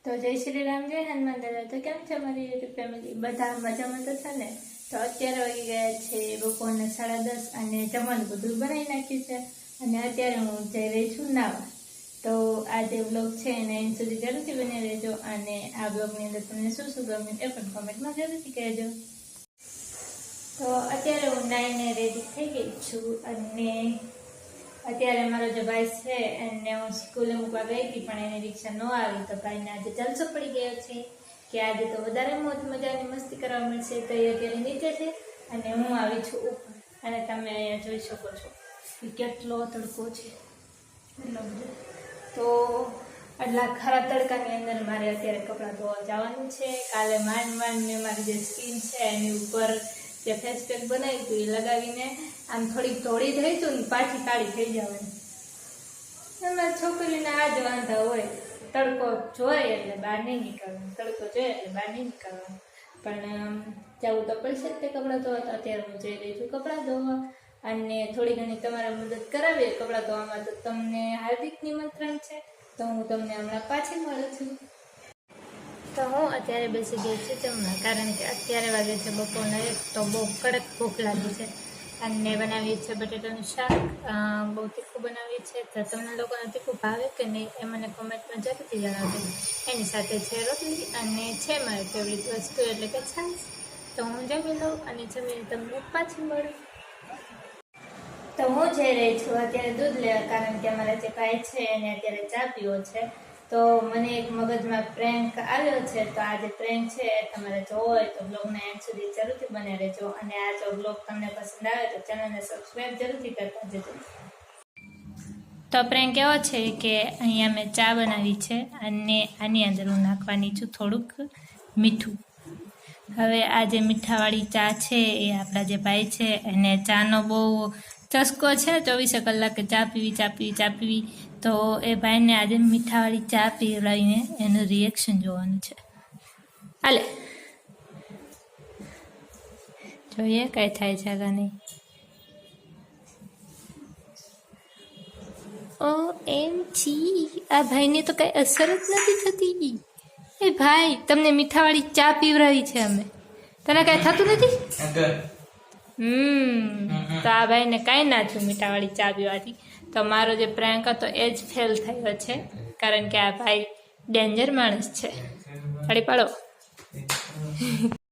તો જય શ્રી રામ, જય હનુમાન દાદા। તો કેમ છે મારી યુટ્યુબ ફેમિલી? બધા મજામાં તો છે ને? તો અત્યારે વાગી ગયા છે બપોરના 10:30 અને જમવાનું બધું બનાવી નાખ્યું છે અને અત્યારે હું જઈ રહી છું નાવા। તો આ જે બ્લોગ છે એને એન્ડ સુધી જરૂરથી બની રહેજો અને આ બ્લોગની અંદર તમને શું શું ગમ્યું એ પણ કોમેન્ટમાં જરૂરથી કહેજો। તો અત્યારે હું નાઈને રેડી થઈ ગઈ છું અને અત્યારે મારો જે ભાઈ છે એને હું સ્કૂલે મૂકવા ગઈ હતી પણ એની રિક્ષા ન આવી તો ભાઈને આજે જલસો પડી ગયો છે કે આજે તો વધારે મોજ મજાની મસ્તી કરવા મળશે। તો એ અત્યારે નીચે છે અને હું આવી છું ઉપર અને તમે અહીંયા જોઈ શકો છો કે કેટલો તડકો છે એટલો બધો। તો આટલા ખરા તડકાની અંદર મારે અત્યારે કપડાં ધોવા જવાનું છે। કાલે માંડ મેં મારી જે સ્કીન છે એની ઉપર જે ફેસ પેક બનાવી હતું એ લગાવીને આમ થોડીક ધોળી થઈ હતું ને પાછી કાળી થઈ જવાની। એમાં છોકરીને આ જ વાંધા હોય, તડકો જોઈએ એટલે બહાર નહીં નીકળવાનું, તડકો જોઈએ એટલે બહાર નહીં નીકળવાનું, પણ જવું તો પડશે જ તે કપડાં ધોવા। તો અત્યારે હું જઈ રહી છું કપડાં ધોવા અને થોડી ઘણી તમારે મદદ કરાવીએ કપડાં ધોવામાં તો તમને હાર્દિક નિમંત્રણ છે। તો હું તમને હમણાં પાછી મળું છું। તો હું અત્યારે બેસી ગઈ છું જમવા, કારણ કે અત્યારે વાગે છે બપોરના 1 તો બહુ કડક ભૂખ લાગી છે અને બનાવીએ છીએ બટેટાનું શાક, બહુ તીખું બનાવીએ છીએ। તો તમને લોકોને તીખું ભાવે કે નહીં એ મને કોમેન્ટમાં જરૂરથી જણાવજો। એની સાથે છે રોટલી અને છે મારી ફેવરિટ વસ્તુ એટલે કે છાશ। તો હું જમી લઉં અને જમીને તમને પાછી મળું। તો હું જઈ રહી છું અત્યારે દૂધ લેવા, કારણ કે અમારા જે ભાઈ છે એને અત્યારે ચા પીવો છે। તો મને એક મગજમાં પ્રેન્ક આવ્યો છે, તો આ જે પ્રેન્ક છે એ તમારે જોવો હોય તો બ્લોગના એન્ડ સુધી જરૂરથી બને રહેજો અને આ જો બ્લોગ તમને પસંદ આવે તો ચેનલને સબસ્ક્રાઈબ જરૂરથી કરતા જજો। તો પ્રેન્ક એવો છે કે અહીંયા મેં ચા બનાવી છે અને આની અંદર હું નાખવાની છું થોડુંક મીઠું। હવે આ જે મીઠાવાળી ચા છે એ આપણા જે ભાઈ છે એને ચાનો બહુ ચસ્કો છે, 24 કલાકે ચા પીવી। તો એ ભાઈને આજે મીઠાવાળી ચા પીવડાવીને એનું રિએક્શન જોવાનું છે। હાલે જોઈએ કઈ થાય છે કે નહીં। OMG, આ ભાઈને તો કઈ અસર જ નથી થતી। એ ભાઈ, તમને મીઠાવાળી ચા પીવડાવી છે અમે, તને કઈ થતું નથી? તો આ ભાઈને કાંઈ ના થયું મીઠાવાળી ચા પીવાથી। તો મારો જે પ્રેન્ક હતો એ જ ફેલ થયો છે, કારણ કે આ ભાઈ ડેન્જર માણસ છે। પાડી પાડો।